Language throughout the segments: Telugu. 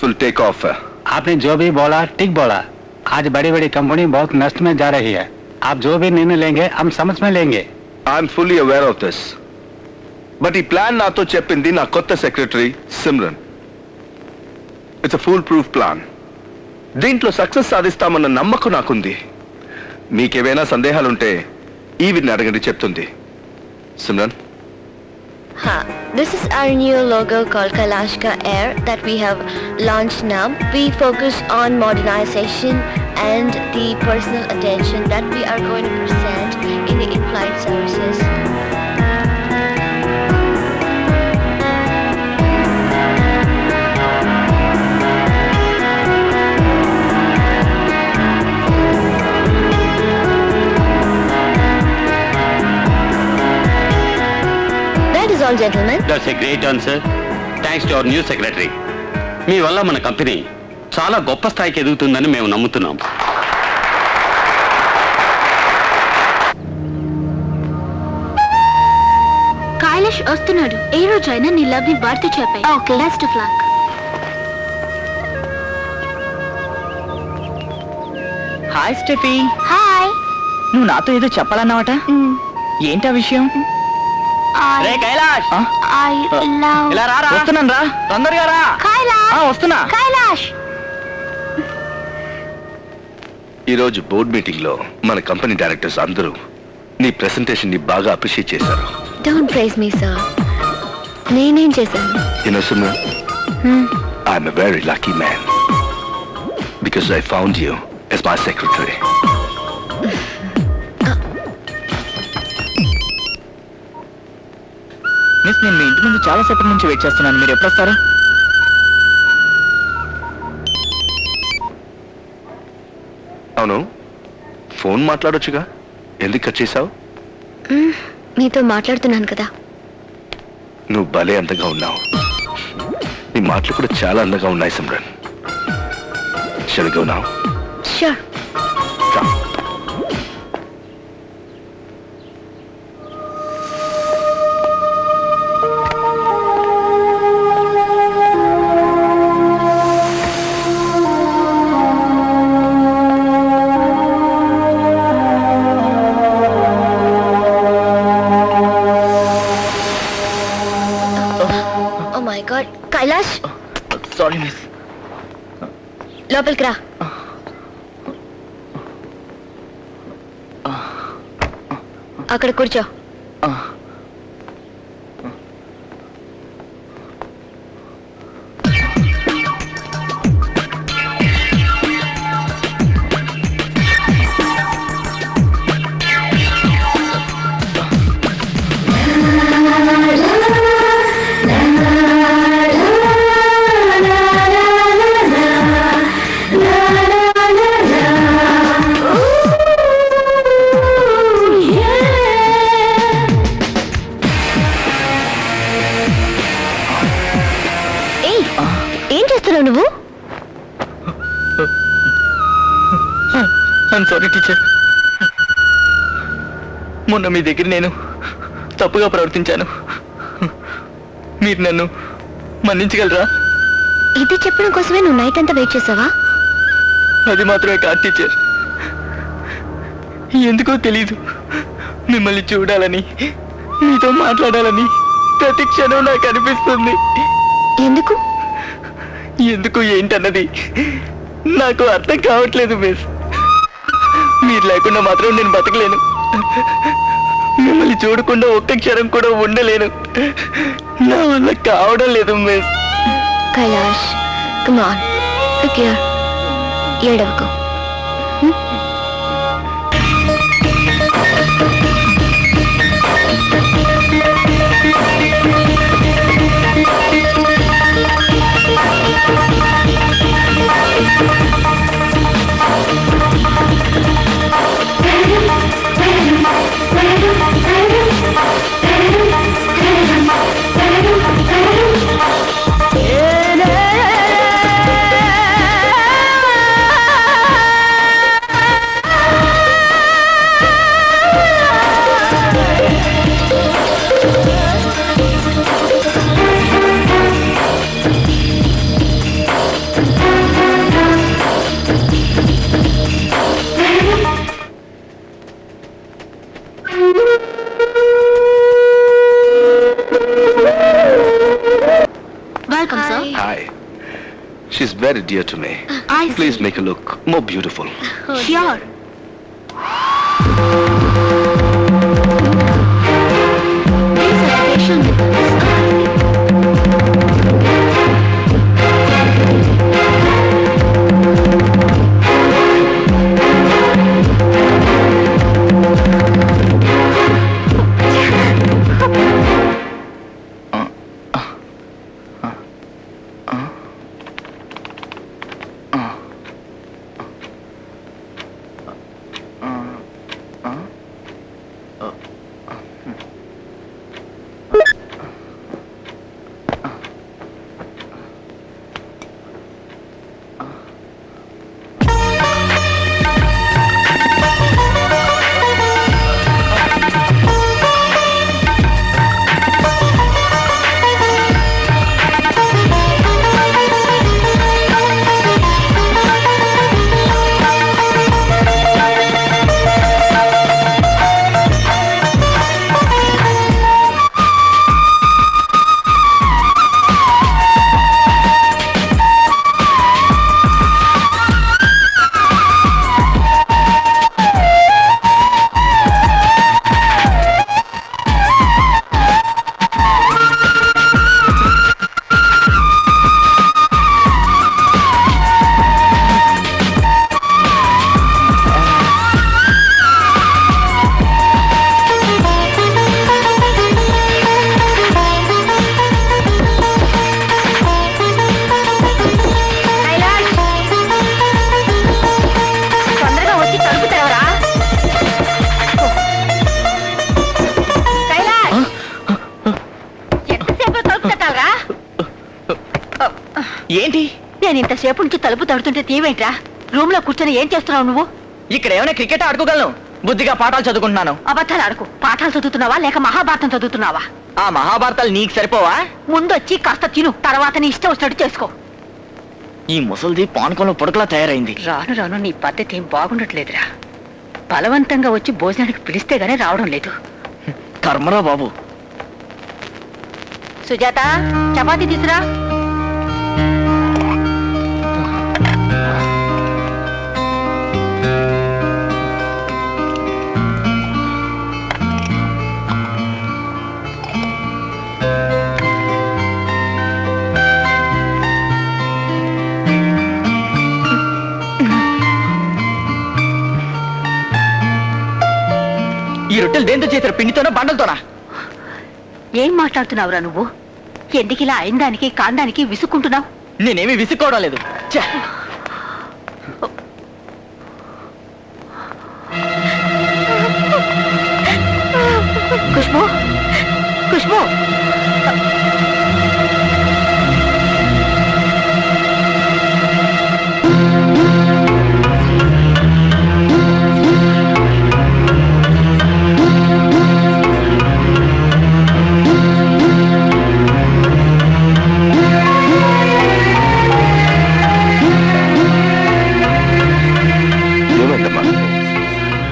will take off. आपने जो भी बोला ठीक बोला. आज बड़ी बड़ी कंपनी बहुत नष्ट में जा रही है. आप जो भी निर्णय लेंगे हम समझ में लेंगे. I'm fully aware of this. But ఈ ప్లాన్ నాతో చెప్పింది నా కొత్త secretary Simran. It's a foolproof plan. దీంట్లో సక్సెస్ సాధిస్తామన్న నమ్మకం నాకుంది. మీకేమైనా సందేహాలుంటే ఈవిని అడగండి చెప్తుంది. Simran. This is our new logo called Kalashka Air that we have launched now. We focus on modernization and the personal attention that we are going to present in the in-flight services. All gentlemen. That's a great answer. Thanks to our new secretary. మీ వల్ల మన కంపెనీ చాలా గొప్ప స్థాయికి ఎదుగుతుందని మేము నమ్ముతున్నాం. కైలాష్ వస్తున్నాడు. ఏ రోజైనా నీ లవ్ ని వార్త చెప్పాయి. Okay, best of luck. Hi Steffi. Hi. నువ్వు నాతో ఏదో చెప్పాలన్నావట. ఏంటా విషయం? రే కైలాష్, ఇలా రారా. వస్తున్నాను రా, తొందరగా రా. వస్తున్నా. కైలాష్, ఈరోజు బోర్డ్ మీటింగ్ లో మన కంపెనీ డైరెక్టర్స్ అందరూ నీ ప్రెసెంటేషన్ ని బాగా అప్రిషియేట్ చేశారు. Don't praise me sir. నేనేం చేశాను? You know Simran, I'm a very lucky man because I found you as my secretary. Miss, నేను మీ ఇంటి ముందు చాలా సేపటి నుంచి వెయిట్ చేస్తున్నాను. మీరు ఎప్పుడు వస్తారా? అవును, ఫోన్ మాట్లాడొచ్చుగా, ఎందుకు కట్ చేసావు? మీతో మాట్లాడుతున్నాను కదా. నువ్వు భలే అందంగా ఉన్నావు. నీ మాటలు కూడా చాలా అందంగా ఉన్నాయి Simran. Shall we go now? Sure. Come. Kailash, sorry miss. లోపలికి రా. అక్కడ కూర్చో. నువ్వు? సారీ టీచర్, మొన్న మీ దగ్గర నేను తప్పుగా ప్రవర్తించాను. మీరు నన్ను మన్నించగలరా? ఇది చెప్పడం కోసమే నువ్వు నైట్ అంతా వెయిట్ చేసావా? అది మాత్రమే కాదు టీచర్, ఎందుకో తెలీదు, మిమ్మల్ని చూడాలని, మీతో మాట్లాడాలని ప్రతి క్షణం నాకు అనిపిస్తుంది. ఎందుకు ఎందుకు ఏంటన్నది నాకు అర్థం కావట్లేదు మిస్. మీరు లేకుండా మాత్రం నేను బతకలేను. మిమ్మల్ని చూడకుండా ఒక్క క్షణం కూడా ఉండలేను. నా వల్ల కావడం లేదు miss. Kailash, come on, look here. ఏడవకు. She's very dear to me. I see. Please make her look more beautiful. Sure. These are facial nipples. ఏంటి? నేను ఇంతసేపు నుంచి తలుపు తడుతుంటే తీవేంట్రా? రూమ్ లో కూర్చొని ఏం చేస్తున్నావు నువ్వు? ఇక్కడ ఏమైనా క్రికెట్ ఆడుకోగలను, బుద్ధిగా పాఠాలు చదువుకుంటున్నాను. అబద్ధాలు ఆడుకో. పాఠాలు చదువుతున్నావా లేక మహాభారతం చదువుతున్నావా? ఆ మహాభారతాలు నీకు సరిపోవా? ముందొచ్చి కాస్త తిను, తర్వాత నీ ఇష్టం వచ్చినట్టు చేసుకో. ఈ ముసలిది పానకంలో పొడకలా తయారైంది. రాను రాను నీ పద్ధతి ఏం బాగుండట్లేదురా. బలవంతంగా వచ్చి భోజనానికి పిలిస్తే గానీ రావడం లేదు. కర్మరా బాబు. సుజాత, చపాతీ తీసురా. ఈ రొట్టెలు దేంతో చేశారు? పిండితోనా బండలతోనా? ఏం మాట్లాడుతున్నావురా నువ్వు? ఎందుకు ఇలా అయిందానికి కాందానికి విసుక్కుంటున్నావు? నేనేమి విసుక్కోవడం లేదు. ఛే! ఖుష్బూ, ఖుష్బూ, ఏమైందమ్మా?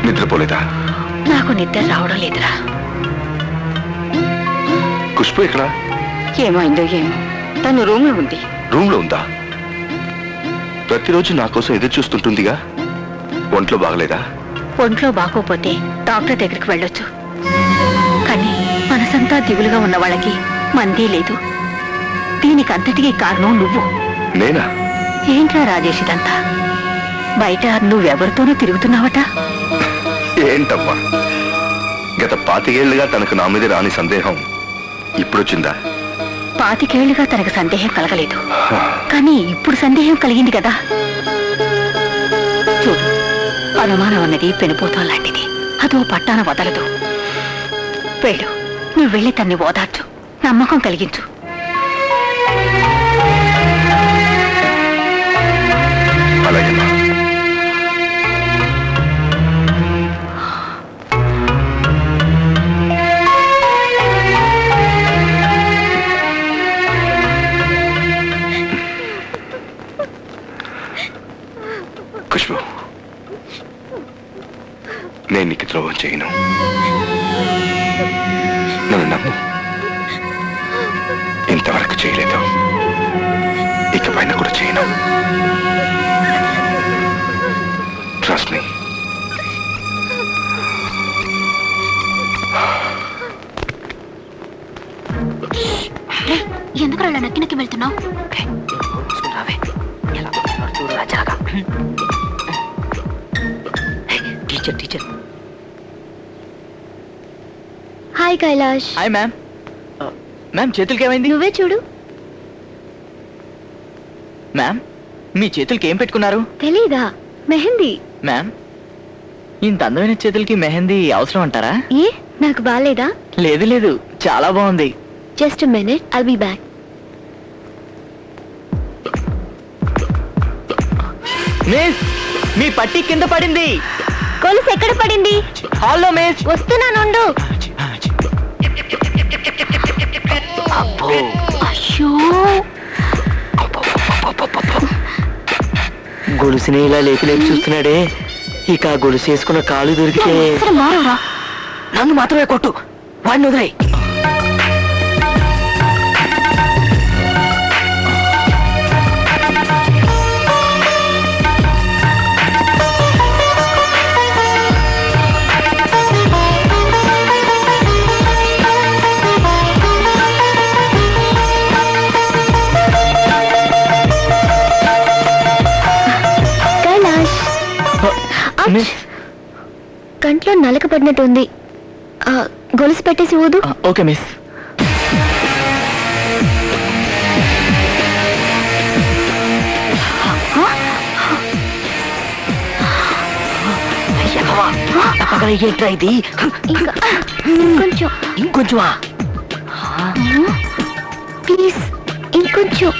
నిద్రపోలేదా? నాకు నిద్ర రావడం లేదురా. ఖుష్బు ఎక్కడ? ఏమైందో ఏమో, తను రూమ్ లో ఉంది. రూమ్ లో ఉందా? ప్రతిరోజు నా కోసం ఎదురు చూస్తుంటుందిగా. ఒంట్లో బాగలేదా? ఒంట్లో బాగోపోతే డాక్టర్ దగ్గరికి వెళ్ళొచ్చు, కానీ మనసంతా దిగులుగా ఉన్న వాళ్ళకి మందే లేదు. దీనికి అంతటికీ కారణం నువ్వు. నేనా? ఏంట్రా రాజేష్ ఇదంతా? బయట నువ్వెవరితోనూ తిరుగుతున్నావట? ఏంటమ్మా, గత 25 ఏళ్లుగా తనకు నా మీద రాని సందేహం ఇప్పుడొచ్చిందా? 25 ఏళ్లుగా తనకు సందేహం కలగలేదు, కానీ ఇప్పుడు సందేహం కలిగింది కదా. చూడు, అనుమానం అన్నది పెనుపోతం లాంటిది. అదో పట్టాన వదలదు. వెళ్ళు, నువ్వు వెళ్ళి తన్ని ఓదార్చు, నమ్మకం కలిగించు. అలాగేమ్మా. ఖుష్బు, నేను నీకు ద్రోహం చేయను. నన్ను నమ్ము. ఇంతవరకు చేయలేదు, ఇక పైన కూడా చేయను. Trust me. ఎందుకు అలా నక్కి నక్కి వెళ్తున్నావు? Teacher. Hi Kailash. Hi ma'am. Ma'am చేతులకి ఏమైంది? నువ్వే చూడు. మ్యామ్ మీ చేతులకి ఏం పెట్టుకున్నారు? తెలీదా? మెహందీ. మ్యామ్ ఇంత అందమైన చేతులకి మెహందీ అవసరం అంటారా? ఏ నాకు బాలేదా? లేదు చాలా బాగుంది. Just minute, I'll be back. Miss మీ పట్టి కింద పడింది. కొలుసు ఎక్కడ పడింది? హాల్లో మిస్. వస్తున్నానుండు. అయ్యో, గొలుసుని ఇలా లేపి చూస్తున్నాడే. ఇక ఆ గొలుసు వేసుకున్న కాలు దొరికితే అసలు మారవరా? నన్ను మాత్రమే కొట్టు, వాడిని వదిలేయ్. కైలాష్, మిస్ కంట్లో నలక పడినట్టుంది. గొలుసు పెట్టేసి ఊదు. Okay miss. ఏంట్రా ఇది? ఇంకా ఇంకొంచెం. ఇంకొంచెమా? ప్లీజ్ ఇంకొంచెం.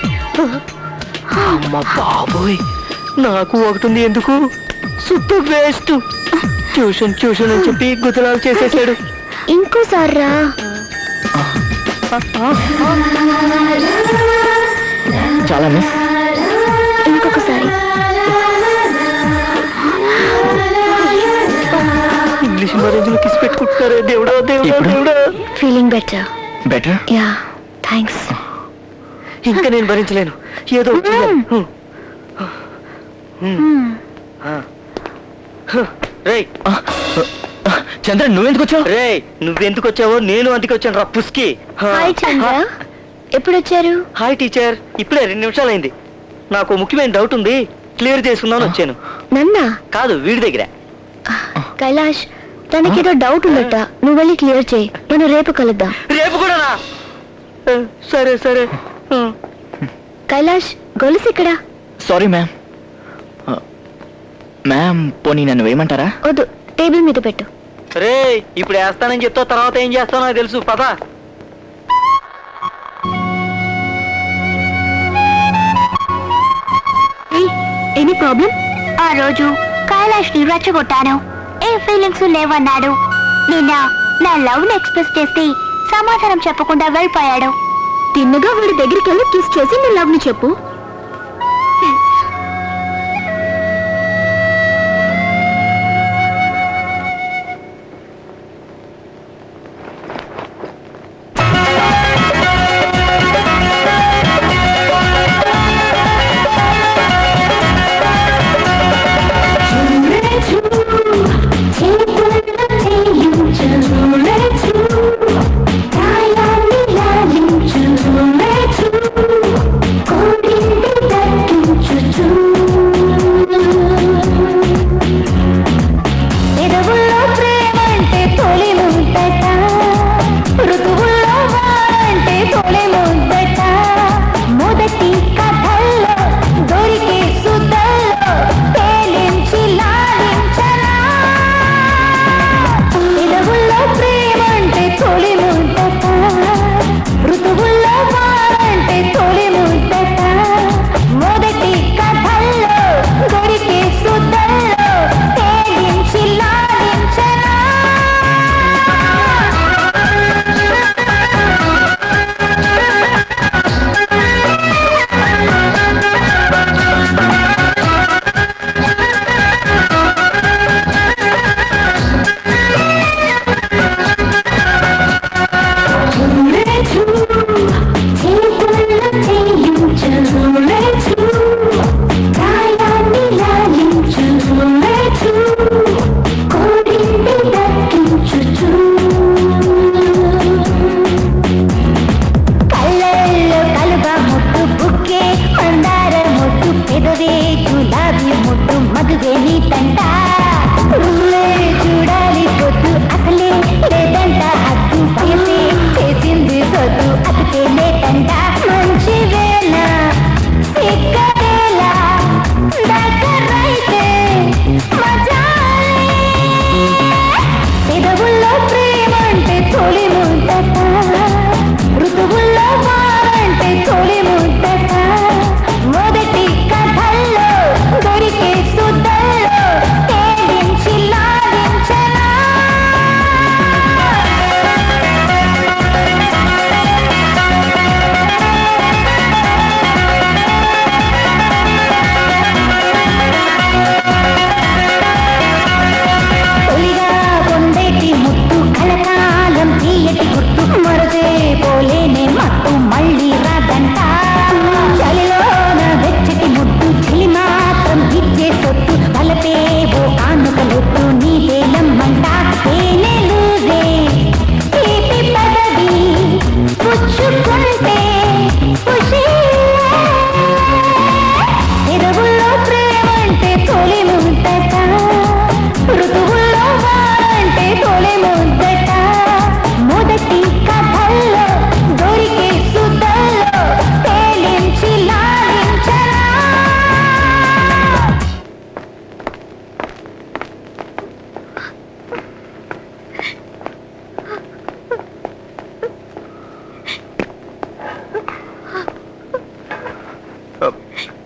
అమ్మ బాబోయ్, నాకు ఒకటి ఉంది. ఎందుకు? సుత్త వేస్ట్. ట్యూషన్ అని చెప్పి గుతలాలు చేసేసాడు. ఇంకోసారి రా. చాలా మిస్. ఇంకొకసారి. ఇంగ్లీష్ మ్యారేజ్ లో కిస్ పెట్టుకుంటున్నారే. దేవుడా. Feeling better? Better. Yeah, thanks. ఇంకా నేను భరించలేను. ఏదో చంద్ర, నువ్వెందుకు వచ్చావు? రే నువ్వెందుకు వచ్చావో నేను అందుకు వచ్చాను రా పుస్కి. హాయ్ చంద్ర, ఎప్పుడు వచ్చారు? Hi teacher. ఇప్పుడే 2 నిమిషాలు అయింది. నాకు ముఖ్యమైన డౌట్ ఉంది, క్లియర్ చేసుకుందామని వచ్చాను. నన్నా? కాదు, వీడి దగ్గర. కైలాష్, తనకేదో డౌట్ ఉందట. నువ్వు వెళ్ళి క్లియర్ చేయి. మనం రేపు కలుద్దాం. రేపు కూడానా? సరే. కైలాష్, గొలుసు ఇక్కడ. Sorry ma'am. మ్యామ్ పోనీ నన్ను వేయమంటారా? వద్దు, టేబుల్ మీద పెట్టు. రే ఇప్పుడు వేస్తానని చెప్తా, తర్వాత ఏం చేస్తానో నాకు తెలుసు. పద. Any problem? ఆ రోజు కైలాష్ ని రెచ్చగొట్టాను. ఏ ఫీలింగ్స్ లేవన్నాడు. నిన్న నా లవ్ ని ఎక్స్ప్రెస్ చేస్తే సమాధానం చెప్పకుండా వెళ్ళిపోయాడు. తిన్నగా వాడి దగ్గరికి వెళ్ళి కిస్ చేసి నీ లవ్ ని చెప్పు. Cody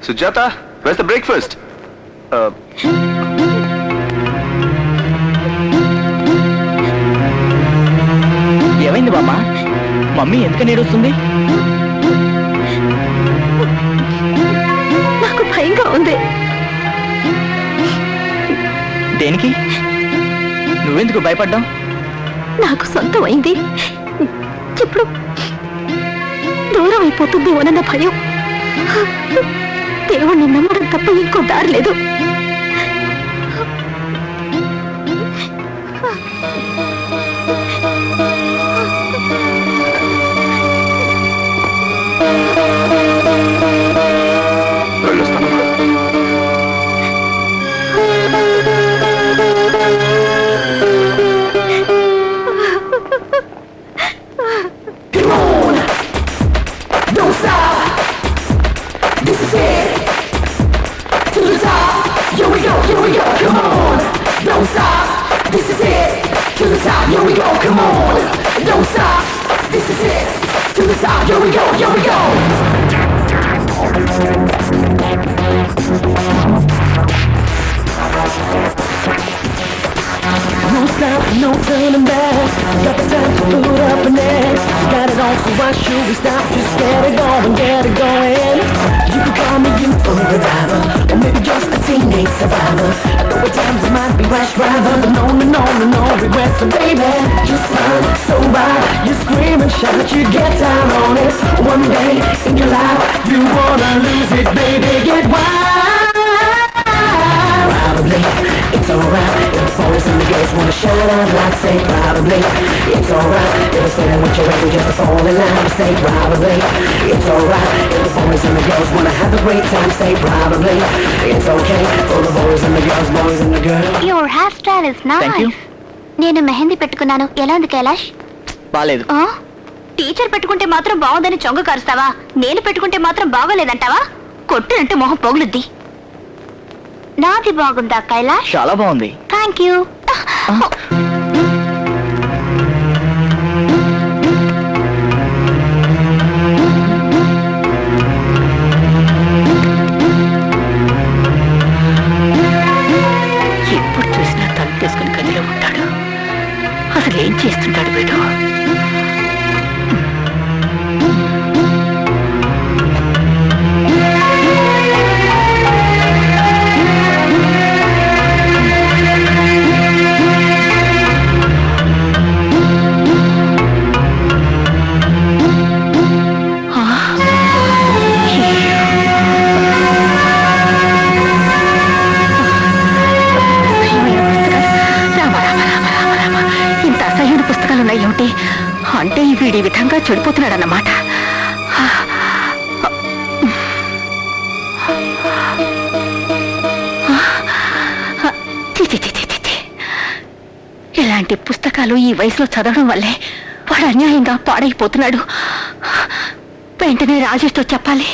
Sujatha where's the breakfast? ఏమైంది బామ్మ? మమ్మీ ఎందుకని ఏడుస్తుంది? నాకు భయంగా ఉంది. దేనికి? నువ్వెందుకు భయపడ్డావు? నాకు సొంతం అయింది, ఇప్పుడు దూరం అయిపోతుంది అన్న భయం. దేవుణ్ణి నమ్మడం తప్ప ఇంకో దారి లేదు. వెళ్ళొస్తానమ్మా. No stop, no turning back. Got the time to put up an act. Got it all, so why should we stop? Just get it going, get it going. You can call me you for a driver, or maybe just a teenage survivor. I know at times I might be rash driver, but no regrets. So baby, just run so wild. You scream and shout, you get down on it. One day in your life, you wanna lose it, baby. Get wild. Probably it's alright if the boys and the girls wanna shout out loud. Say probably it's alright if they're sitting with your record just to fall in line. Say probably it's alright if the boys and the girls wanna have a great time. Say probably it's okay for the boys and the girls. Your hair style is Thank you. Nice. నేను మెహందీ పెట్టుకున్నాను, ఎలా ఉంది కైలాష్? బాలేదు. టీచర్ పెట్టుకుంటే మాత్రం బాగుందని చొంగ కరుస్తావా? నేను పెట్టుకుంటే మాత్రం బాగోలేదంటావా? కొట్టినంటే మొహం పొగులుద్ది. నాది బాగుందా కైలాష్? చాలా బాగుంది. Thank you. ఎప్పుడు చూసినా తలుపు తీసుకుని గదిలో ఉంటాడు. అసలు ఏం చేస్తుంటాడు వీడు? ఇంత అసహ్యమైన పుస్తకాలు ఉన్నాయేమిటి? అంటే వీడి విధంగా చెడిపోతున్నాడన్నమాట. ఛీ, ఛీ, ఛీ, ఛీ, ఛీ, ఛీ. ఇలాంటి పుస్తకాలు ఈ వయసులో చదవడం వల్లే వాడు అన్యాయంగా పాడైపోతున్నాడు. వెంటనే రాజేష్తో చెప్పాలి.